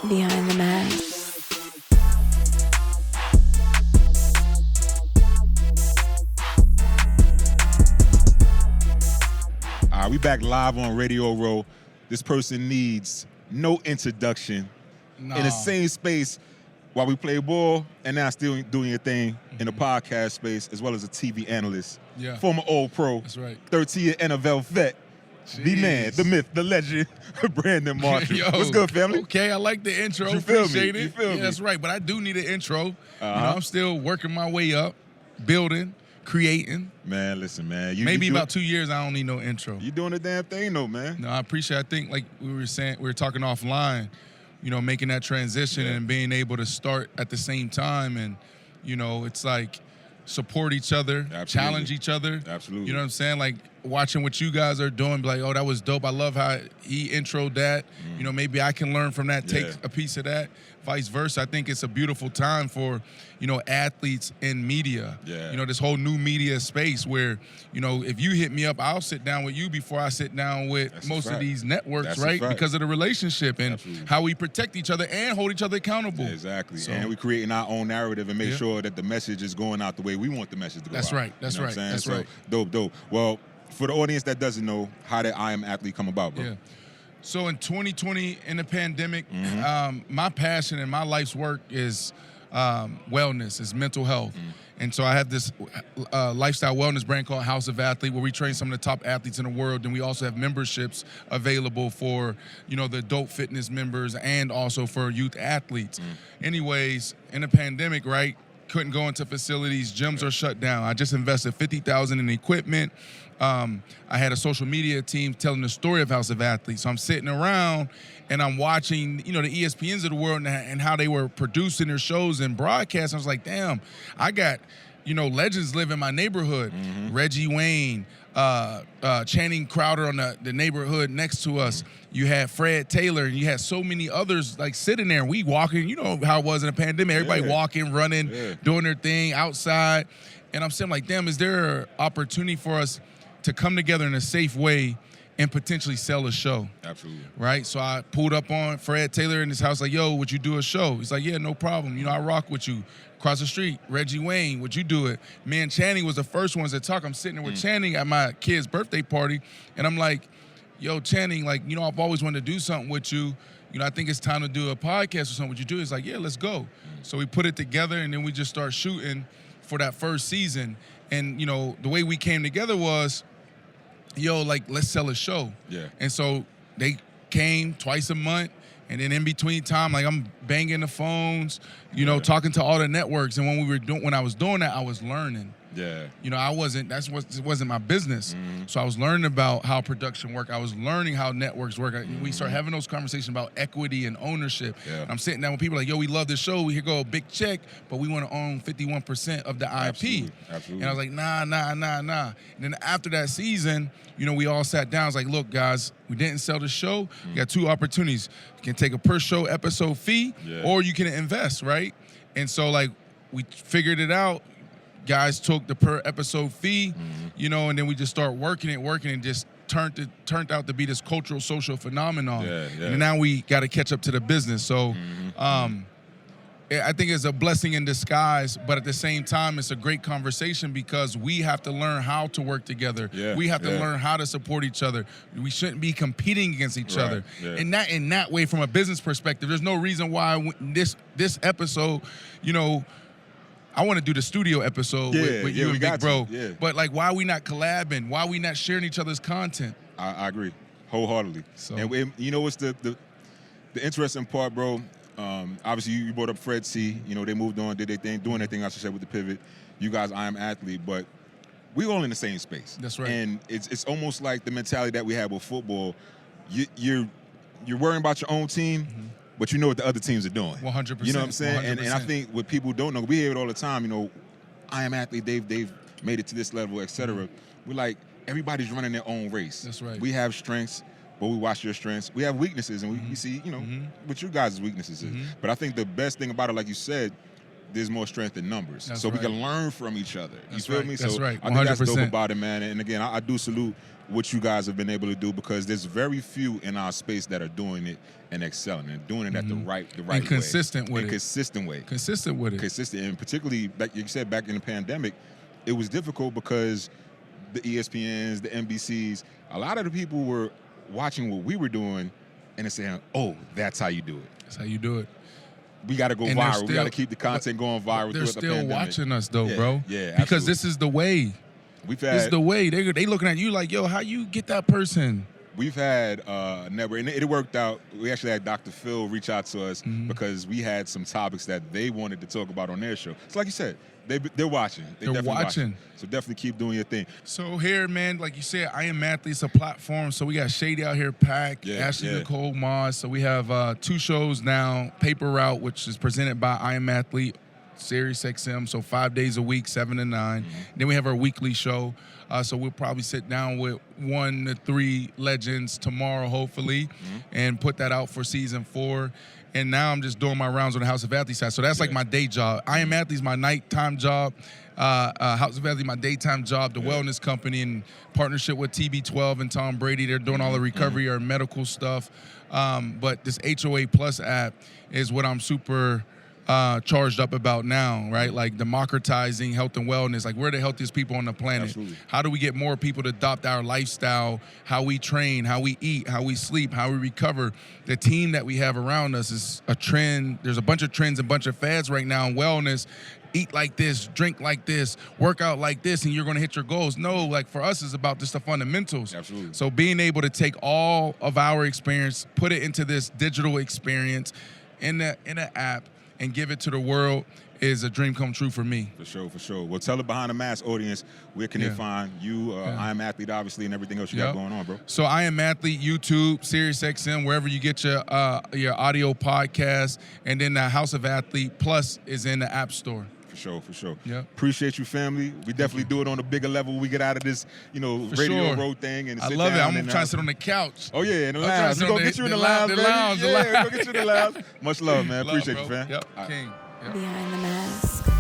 Behind the mask. All right, we back live on Radio Row. This person needs no introduction. No. In the same space while we play ball, and now still doing your thing in the podcast space, as well as a TV analyst. Yeah. Former All Pro. That's right. 13-year NFL vet. The man, the myth, the legend, Brandon Marshall. Yo, What's good, family? Okay, I like the intro. You feel Appreciate me? it. You feel me? That's right, but I do need an intro. I'm still working my way up, building, creating. Man, listen, man. Maybe about 2 years, I don't need no intro. You doing the damn thing, though, man. No, I appreciate. I think like we were talking offline, making that transition and being able to start at the same time, and it's like support each other, challenge each other. Absolutely. You know what I'm saying? Like watching what you guys are doing, be like, oh, that was dope. I love how he introed that. Maybe I can learn from that, take a piece of that. Vice versa. I think it's a beautiful time for, athletes in media. Yeah. This whole new media space where, if you hit me up, I'll sit down with you before I sit down with most of these networks, right? Because of the relationship and how we protect each other and hold each other accountable. Yeah, exactly. So, and we're creating our own narrative and make sure that the message is going out the way we want the message to go out. That's right. That's right. That's right. Dope. Well, for the audience that doesn't know, how did I Am Athlete come about, bro? Yeah. So in 2020, in the pandemic, my passion and my life's work is wellness, is mental health. And so I have this lifestyle wellness brand called House of Athlete, where we train some of the top athletes in the world. And we also have memberships available for, the adult fitness members and also for youth athletes. Anyways, in the pandemic, right, couldn't go into facilities. Gyms are shut down. I just invested $50,000 in equipment. I had a social media team telling the story of House of Athletes. So I'm sitting around and I'm watching, the ESPNs of the world and how they were producing their shows and broadcasts. I was like, damn, I got, legends live in my neighborhood. Reggie Wayne, Channing Crowder on the neighborhood next to us. You had Fred Taylor, and you had so many others like sitting there. And we walking, you know how it was in the pandemic. Everybody walking, running, doing their thing outside. And I'm saying like, damn, is there an opportunity for us to come together in a safe way and potentially sell a show? Absolutely. Right? So I pulled up on Fred Taylor in his house like, yo, would you do a show? He's like, yeah, no problem. I rock with you. Across the street, Reggie Wayne, would you do it? Me and Channing was the first ones to talk. I'm sitting there with Channing at my kid's birthday party, and I'm like, yo, Channing, like, I've always wanted to do something with you. I think it's time to do a podcast or something. Would you do it? He's like, yeah, let's go. So we put it together, and then we just start shooting for that first season. And, the way we came together was, yo, like, let's sell a show. Yeah. And so they came twice a month. And then in between time, like I'm banging the phones, talking to all the networks. And when I was doing that, I was learning. Yeah. It wasn't my business. So I was learning about how production work. I was learning how networks work. We start having those conversations about equity and ownership. Yeah. I'm sitting down with people like, yo, we love this show. We here go a big check, but we want to own 51% of the IP. Absolutely. And I was like, nah. And then after that season, we all sat down. I was like, look, guys, we didn't sell the show. You got two opportunities. You can take a per show episode fee or you can invest, right? And so like we figured it out. Guys took the per episode fee, and then we just start working and just turned out to be this cultural social phenomenon. And now we got to catch up to the business. So I think it's a blessing in disguise, but at the same time, it's a great conversation because we have to learn how to work together. We have to learn how to support each other. We shouldn't be competing against each other. And in that way, from a business perspective, there's no reason why this episode, I want to do the studio episode with you and Big Bro. But like, why are we not collabing? Why are we not sharing each other's content? I agree wholeheartedly. So, and what's the interesting part, bro? Obviously, you brought up Fred C. They moved on, did their thing, doing their thing, I should say, with the pivot. You guys, I Am Athlete, but we all in the same space. That's right. And it's almost like the mentality that we have with football. You're worrying about your own team, but you know what the other teams are doing. 100%. You know what I'm saying? 100%. And I think what people don't know, we hear it all the time, I Am Athlete, they've made it to this level, et cetera. We're like, everybody's running their own race. That's right. We have strengths, but we watch your strengths. We have weaknesses, and we see, what you guys' weaknesses is. But I think the best thing about it, like you said, there's more strength in numbers. That's so right. we can learn from each other. You That's feel right. me? That's so right. I think that's dope 100%. about it, man. And again, I do salute what you guys have been able to do, because there's very few in our space that are doing it and excelling and doing it at the right and way. consistent with and it. Consistent way. Consistent with it. Consistent. And particularly, like you said, back in the pandemic, it was difficult because the ESPNs, the NBCs, a lot of the people were watching what we were doing and they're saying, oh, that's how you do it. That's how you do it. We got to go And they're viral. We got to still- keep the content going viral. They're throughout the still pandemic. watching us though, Yeah, bro. yeah, Because absolutely. this is the way. We've This is had the way. They looking at you like, yo, how you get that person? We've had network, and it worked out. We actually had Dr. Phil reach out to us because we had some topics that they wanted to talk about on their show. So like you said, they're watching. They're definitely watching. So definitely keep doing your thing. So here, man, like you said, I Am Athlete's a platform. So we got Shady out here, Pack, Yeah, Ashley yeah. Nicole Moss. So we have 2 shows now. Paper Route, which is presented by I Am Athlete, Sirius XM. So 5 days a week, 7 to 9. Then we have our weekly show. So we'll probably sit down with 1 to 3 legends tomorrow, hopefully, and put that out for season 4. And now I'm just doing my rounds on the House of Athletes side. So that's like my day job. I Am Athlete's my nighttime job. House of Athletes, my daytime job. The wellness company in partnership with TB12 and Tom Brady. They're doing all the recovery or medical stuff. But this HOA Plus app is what I'm super charged up about now, right? Like democratizing health and wellness. Like, we're the healthiest people on the planet. Absolutely. How do we get more people to adopt our lifestyle, how we train, how we eat, how we sleep, how we recover? The team that we have around us is a trend. There's a bunch of trends, a bunch of fads right now in wellness. Eat like this, drink like this, work out like this, and you're going to hit your goals. No, like for us, it's about just the fundamentals. Absolutely. So being able to take all of our experience, put it into this digital experience in the app, and give it to the world is a dream come true for me. For sure, for sure. Well, tell the Behind the Mask audience, where can they find you, I Am Athlete, obviously, and everything else you got going on, bro? So I Am Athlete, YouTube, Sirius XM, wherever you get your audio podcast, and then the House of Athlete Plus is in the App Store. For sure, for sure. Yep. Appreciate you, family. We definitely do it on a bigger level when we get out of this, radio road thing. And I sit love it. down I'm trying to sit on the couch. Oh, yeah, in the I'm trying lounge. to We're sit on going to get you in the lounge, baby. lounge, Yeah, we're going to get you in the lounge. Much love, man. Love, Appreciate bro. you, fam. Yep, All right. King. Yep. Behind the mask.